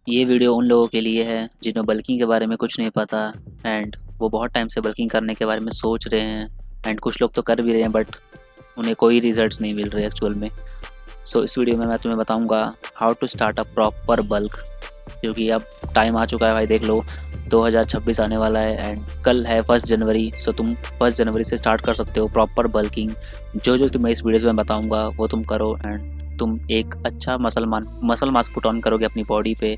ये वीडियो उन लोगों के लिए है जिन्हें बल्किंग के बारे में कुछ नहीं पता एंड वो बहुत टाइम से बल्किंग करने के बारे में सोच रहे हैं एंड कुछ लोग तो कर भी रहे हैं बट उन्हें कोई रिजल्ट्स नहीं मिल रहे एक्चुअल में। सो इस वीडियो में मैं तुम्हें बताऊंगा how to start a proper bulk, क्योंकि अब टाइम आ चुका है भाई। देख लो 2026 आने वाला है एंड कल है 1 जनवरी। सो तुम 1 जनवरी से स्टार्ट कर सकते हो प्रॉपर बल्किंग। जो जो तुम्हें इस वीडियोज़ में बताऊंगा वो तुम करो एंड तुम एक अच्छा मसल मास पुट ऑन करोगे अपनी बॉडी पे।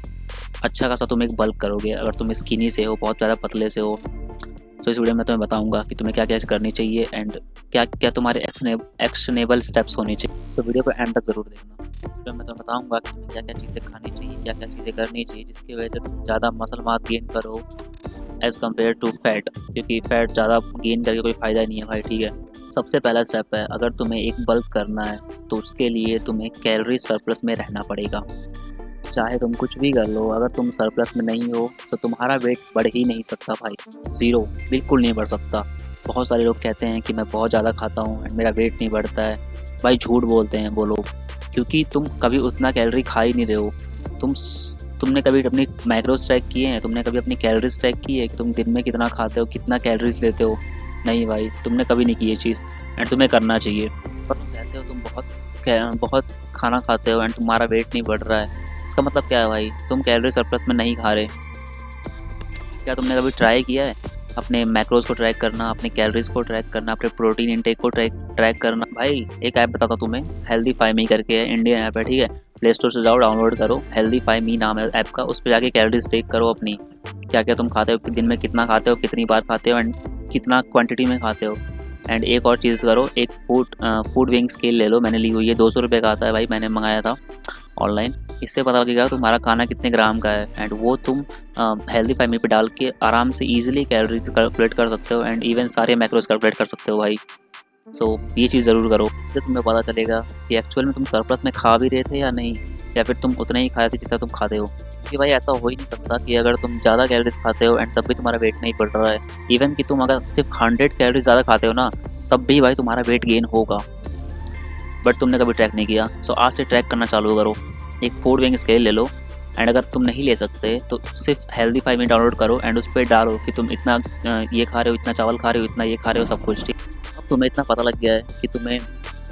अच्छा खासा तुम एक बल्क करोगे। अगर तुम स्किनी से हो, बहुत ज़्यादा पतले से हो, तो इस वीडियो में तुम्हें बताऊंगा कि तुम्हें क्या क्या करनी चाहिए एंड क्या क्या तुम्हारे एक्शनेबल स्टेप्स होने चाहिए। सो वीडियो को एंड तक ज़रूर देखना। इस वीडियो में तुम्हें बताऊंगा कि तुम्हें क्या क्या चीज़ें खानी चाहिए, क्या क्या चीज़ें करनी चाहिए जिसकी वजह से तुम ज़्यादा मसल मास गेन करो एज़ कम्पेयर टू फैट, क्योंकि फैट ज़्यादा गेन करके कोई फ़ायदा नहीं है भाई। ठीक है, सबसे पहला स्टेप है, अगर तुम्हें एक बल्क करना है तो उसके लिए तुम्हें कैलोरी सरप्लस में रहना पड़ेगा। चाहे तुम कुछ भी कर लो, अगर तुम सरप्लस में नहीं हो तो तुम्हारा वेट बढ़ ही नहीं सकता भाई। ज़ीरो, बिल्कुल नहीं बढ़ सकता। बहुत सारे लोग कहते हैं कि मैं बहुत ज़्यादा खाता हूँ एंड मेरा वेट नहीं बढ़ता है। भाई झूठ बोलते हैं वो लोग, क्योंकि तुम कभी उतना कैलोरी खा ही नहीं रहे हो। तुमने कभी अपनी मैक्रोस ट्रैक किए हैं? तुमने कभी अपनी कैलोरीज ट्रैक की है कि तुम दिन में कितना खाते हो, कितना कैलोरीज लेते हो? नहीं भाई, तुमने कभी नहीं की ये चीज़ एंड तुम्हें करना चाहिए। पर तुम कहते हो तुम बहुत खाना खाते हो एंड तुम्हारा वेट नहीं बढ़ रहा है। इसका मतलब क्या है भाई? तुम कैलोरी सरप्लस में नहीं खा रहे। क्या तुमने कभी ट्राई किया है अपने मैक्रोज को ट्रैक करना, अपने कैलोरीज को ट्रैक करना, अपने प्रोटीन इंटेक को ट्रैक करना? भाई एक ऐप बताता हूँ तुम्हें, हेल्दी फाई मी करके है, इंडियन ऐप है। ठीक है, प्ले स्टोर से जाओ, डाउनलोड करो, हेल्दी फाई मी नाम है ऐप का। उस पर जाके कैलोरीज ट्रैक करो अपनी, क्या क्या तुम खाते हो, दिन में कितना खाते हो, कितनी बार खाते हो एंड कितना क्वांटिटी में खाते हो। एंड एक और चीज़ करो, एक फूड विंग स्केल ले लो। मैंने ली हुई है, 200 रुपये का आता है भाई, मैंने मंगाया था ऑनलाइन। इससे पता लगेगा तुम्हारा खाना कितने ग्राम का है एंड वो तुम हेल्दी फाइमी पे डाल के आराम से ईजिली कैलोरीज कैलकुलेट कर सकते हो एंड इवन सारे मैक्रोज कैलकुलेट कर सकते हो भाई। सो ये चीज़ ज़रूर करो, इससे तुम्हें पता चलेगा कि एक्चुअल में तुम सरप्लस में खा भी रहे थे या नहीं, या फिर तुम उतना ही खाए थे जितना तुम खाते हो। क्योंकि भाई ऐसा हो ही नहीं सकता कि अगर तुम ज़्यादा कैलोरीज खाते हो एंड तब भी तुम्हारा वेट नहीं बढ़ रहा है। इवन कि तुम अगर सिर्फ 100 कैलोरीज ज़्यादा खाते हो ना, तब भी भाई तुम्हारा वेट गेन होगा, बट तुमने कभी ट्रैक नहीं किया। सो आज से ट्रैक करना चालू करो। एक फूड वेइंग स्केल ले लो एंड अगर तुम नहीं ले सकते तो सिर्फ हेल्दी फाइव में डाउनलोड करो एंड उस पर डालो कि तुम इतना ये खा रहे हो, इतना चावल खा रहे हो, इतना ये खा रहे हो, सब कुछ ठीक। अब तुम्हें इतना पता लग गया है कि तुम्हें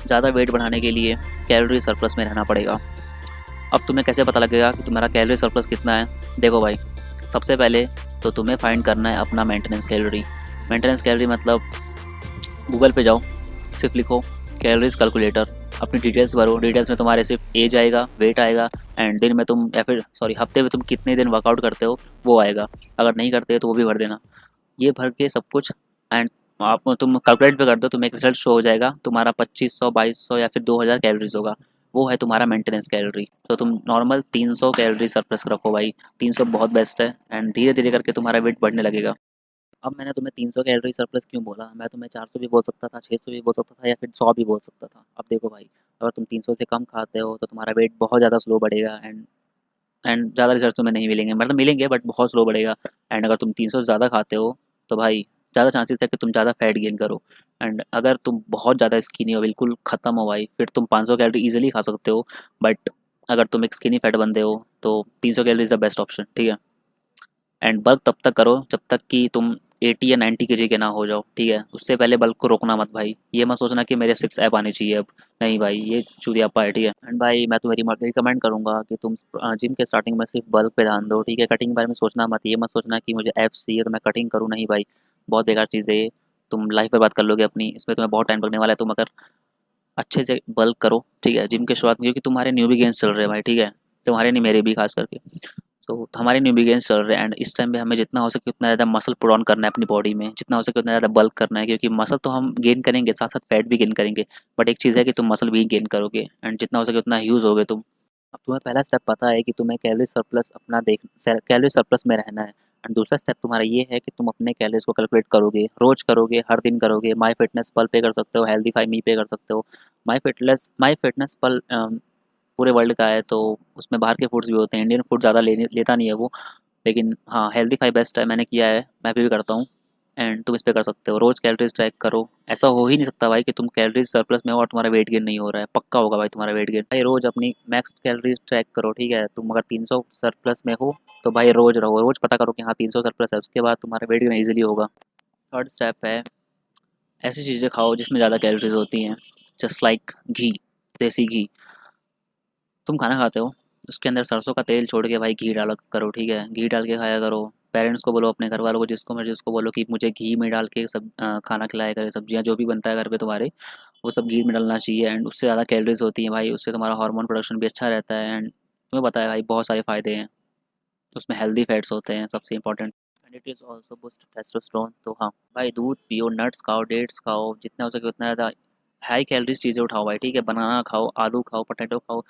ज़्यादा वेट बढ़ाने के लिए कैलोरी सरप्लस में रहना पड़ेगा। अब तुम्हें कैसे पता लगेगा कि तुम्हारा कैलोरी सरप्लस कितना है? देखो भाई, सबसे पहले तो तुम्हें फाइंड करना है अपना मेंटेनेंस कैलोरी। मेंटेनेंस कैलोरी मतलब गूगल पे जाओ, सिर्फ लिखो कैलोरीज कैलकुलेटर, अपनी डिटेल्स भरो। डिटेल्स में तुम्हारे सिर्फ एज आएगा, वेट आएगा एंड दिन में तुम या फिर सॉरी हफ्ते में तुम कितने दिन वर्कआउट करते हो वो आएगा। अगर नहीं करते तो वो भी भर देना। ये भर के सब कुछ एंड आप तुम कैलकुलेट पे कर दो, तुम्हें एक रिजल्ट शो हो जाएगा। तुम्हारा 2500, 2200 या फिर 2000 कैलोरीज होगा, वो है तुम्हारा मेंटेनेंस कैलोरी। तो तुम नॉर्मल 300 कैलोरी सरप्लस रखो भाई। 300 बहुत बेस्ट है एंड धीरे धीरे करके तुम्हारा वेट बढ़ने लगेगा। अब मैंने तुम्हें 300 कैलोरी सरप्लस क्यों बोला? मैं तुम्हें 400 भी बोल सकता था, 600 भी बोल सकता था या फिर 100 भी बोल सकता था। अब देखो भाई, अगर तुम 300 से कम खाते हो तो तुम्हारा वेट बहुत ज़्यादा स्लो बढ़ेगा एंड ज़्यादा रिजल्ट तुम्हें नहीं मिलेंगे, मतलब मिलेंगे बट बहुत स्लो बढ़ेगा। एंड अगर तुम 300 से ज़्यादा खाते हो तो भाई ज़्यादा चांसेस है कि तुम ज़्यादा फैट गेन करो। एंड अगर तुम बहुत ज़्यादा स्किनी हो, बिल्कुल ख़त्म हो भाई, फिर तुम 500 कैलोरी ईजिली खा सकते हो। बट अगर तुम एक स्किनी फैट बंदे हो तो 300 calorie is the best option. ठीक है, एंड बल्क तब तक करो जब तक कि तुम 80 या 90 केजी के ना हो जाओ। ठीक है, उससे पहले बल्क को रोकना मत भाई। ये मत सोचना कि मेरे 6 ऐप आने चाहिए अब। नहीं भाई, ये चूतियापा है। ठीक है, एंड भाई मैं तुम्हें रिकमेंड करूंगा कि तुम जिम के स्टार्टिंग में सिर्फ बल्क पे ध्यान दो। ठीक है, कटिंग के बारे में सोचना मत। ये मत सोचना कि मुझे एप्स चाहिए तो मैं कटिंग करूँ। नहीं भाई, बहुत बेकार चीज़ है ये। तुम लाइफ बर्बाद कर लोगे अपनी, इसमें तुम्हें बहुत टाइम लगने वाला है। तुम अगर अच्छे से बल्क करो, ठीक है, जिम के शुरुआत में, क्योंकि तुम्हारे न्यू गेंस चल रहे हैं भाई। ठीक है, तुम्हारे नहीं, मेरे भी खास करके। तो हमारे न्यू गेंस चल रहे हैं एंड इस टाइम पे हमें जितना हो सके उतना ज़्यादा मसल पुट ऑन करना है अपनी बॉडी में, जितना हो सके उतना ज़्यादा बल्क करना है, क्योंकि मसल तो हम गेन करेंगे, साथ साथ फैट भी गेन करेंगे। बट एक चीज़ है कि तुम मसल भी गेन करोगे एंड जितना हो सके उतना यूज़ होगे तुम। अब तुम्हें पहला स्टेप पता है कि तुम्हें कैलोरी सरप्लस अपना देख कैलोरी सरप्लस में रहना है। एंड दूसरा स्टेप तुम्हारा ये है कि तुम अपने कैलोरीज को कैलकुलेट करोगे, रोज करोगे, हर दिन करोगे। माई फिटनेस पल पे कर सकते हो, हेल्दी फाई मी पे कर सकते हो। माई फिटनेस पल पूरे वर्ल्ड का है, तो उसमें बाहर के फूड्स भी होते हैं। इंडियन फूड ज़्यादा लेता नहीं है वो, लेकिन हाँ हेल्दी फाई बेस्ट है, मैंने किया है, मैं भी करता हूँ। एंड तुम इस पे कर सकते हो, रोज़ कैलोरीज ट्रैक करो। ऐसा हो ही नहीं सकता भाई कि तुम कैलोरीज सरप्लस में हो और तुम्हारा वेट गेन नहीं हो रहा है, पक्का होगा भाई तुम्हारा वेट गेन। भाई रोज़ अपनी मैक्स कैलोरीज ट्रैक करो, ठीक है। तुम अगर 300 सरप्लस में हो तो भाई रोज़ रहो, रोज़ पता करो कि हाँ 300 सरप्लस है, उसके बाद तुम्हारा वेट गेन ईजिली होगा। थर्ड स्टेप है ऐसी चीज़ें खाओ जिसमें ज़्यादा कैलोरीज होती हैं, जस्ट लाइक घी, देसी घी। तुम खाना खाते हो, उसके अंदर सरसों का तेल छोड़ के भाई घी डाला करो, ठीक है। घी डाल के खाया करो। पेरेंट्स को बोलो, अपने घर वालों को, जिसको मर्जी उसको बोलो कि मुझे घी में डाल के खाना खिलाया करे। सब्जियां जो भी बनता है घर पे तुम्हारे, वो सब घी में डालना चाहिए। एंड उससे ज़्यादा कैलोरीज होती हैं भाई, उससे तुम्हारा हार्मोन प्रोडक्शन भी अच्छा रहता है। एंड तुम्हें पता है भाई बहुत सारे फ़ायदे हैं उसमें, हेल्दी फैट्स होते हैं सबसे important. And it is also boost testosterone. तो हाँ भाई, दूध पियो, नट्स खाओ, डेट्स खाओ, जितना हो सके उतना ज़्यादा हाई कैलोरीज चीज़ें उठाओ भाई, ठीक है। बनाना खाओ, आलू खाओ, पोटैटो खाओ,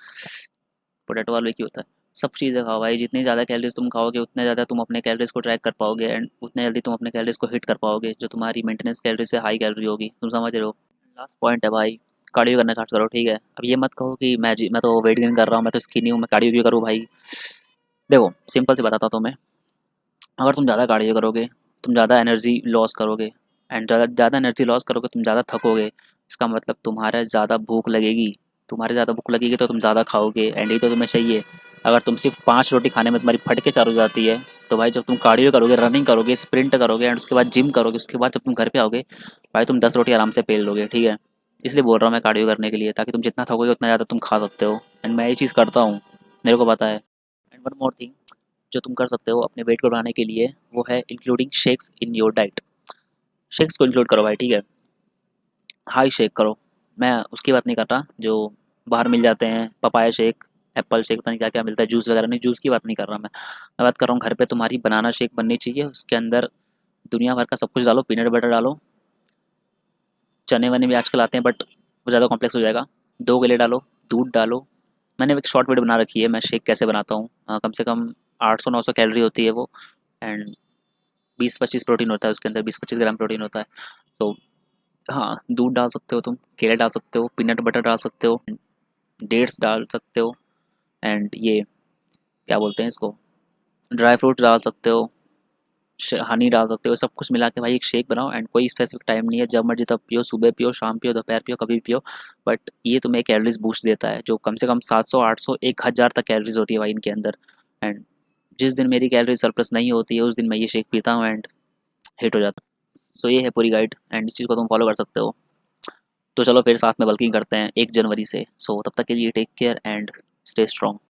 पोटैटो आलू एक ही होता है। सब चीज़ें खाओ भाई, जितनी ज़्यादा कैलोरीज तुम खाओगे उतने ज़्यादा तुम अपने कैलोरीज को ट्रैक कर पाओगे, एंड उतने जल्दी तुम अपने कैलोरीज को हिट कर पाओगे, जो तुम्हारी मेंटेनेंस कैलोरी से हाई कैलोरी होगी। तुम समझ रहे हो। लास्ट पॉइंट है भाई, कार्डियो करना स्टार्ट करो, ठीक है। अब ये मत कहो कि मैं तो वेट गेन कर रहा हूँ, मैं तो स्किनी हूँ, मैं कार्डियो क्यों करूँ भाई। देखो सिंपल से बताता हूँ तुम्हें, अगर तुम ज़्यादा कार्डियो करोगे, तुम ज़्यादा एनर्जी लॉस करोगे, एंड ज़्यादा ज़्यादा एनर्जी लॉस करोगे, तुम ज़्यादा थकोगे। इसका मतलब तुम्हारे ज़्यादा भूख लगेगी, तुम्हारे ज़्यादा भूख लगेगी तो तुम ज़्यादा खाओगे, एंड ये तो तुम्हें चाहिए। अगर तुम सिर्फ 5 रोटी खाने में तुम्हारी फट के चार हो जाती है, तो भाई जब तुम कार्डियो करोगे, रनिंग करोगे, स्प्रिंट करोगे, एंड उसके बाद जिम करोगे, उसके बाद जब तुम घर पे आओगे भाई तुम 10 रोटी आराम से पेल लोगे, ठीक है। इसलिए बोल रहा हूँ मैं कार्डियो करने के लिए, ताकि तुम जितना थकोगे उतना ज़्यादा तुम खा सकते हो। एंड मैं ये चीज़ करता हूँ, मेरे को पता है। एंड वन मोर थिंग जो तुम कर सकते हो अपने वेट को बढ़ाने के लिए, वो है including shakes in your diet. Shakes को इंक्लूड करो भाई, ठीक है। हाई शेक करो। मैं उसकी बात नहीं कर रहा जो बाहर मिल जाते हैं, पपाया शेक, एप्पल शेक, पता नहीं क्या क्या मिलता है, जूस वगैरह नहीं, जूस की बात नहीं कर रहा मैं बात कर रहा हूँ घर पे तुम्हारी बनाना शेक बननी चाहिए। उसके अंदर दुनिया भर का सब कुछ डालो, पीनट बटर डालो, चने वने भी आजकल आते हैं बट वो ज़्यादा कॉम्प्लेक्स हो जाएगा। 2 केले डालो, दूध डालो। मैंने एक शॉर्ट वीडियो बना रखी है, मैं शेक कैसे बनाता हूँ। कम से कम 800-900 कैलोरी होती है वो, एंड 20-25 प्रोटीन होता है उसके अंदर, 20-25 ग्राम प्रोटीन होता है। तो हाँ, दूध डाल सकते हो तुम, केले डाल सकते हो, पीनट बटर डाल सकते हो, डेट्स डाल सकते हो, एंड ये क्या बोलते हैं इसको, ड्राई फ्रूट डाल सकते हो, हनी डाल सकते हो। सब कुछ मिला के भाई एक शेक बनाओ, एंड कोई स्पेसिफिक टाइम नहीं है, जब मर्जी तब पियो, सुबह पियो, शाम पियो, दोपहर पियो, कभी भी पियो। बट ये तुम्हें कैलोरीज बूस्ट देता है, जो कम से कम 700-800 1000 तक कैलोरीज होती है भाई इनके अंदर। एंड जिस दिन मेरी कैलोरी सरप्लस नहीं होती है उस दिन मैं ये शेक पीता हूँ, एंड हिट हो जाता हूँ। सो ये है पूरी गाइड, एंड इस चीज़ को तुम फॉलो कर सकते हो। तो चलो फिर साथ में बल्किंग करते हैं 1 जनवरी से। सो तब तक के लिए take care and stay strong.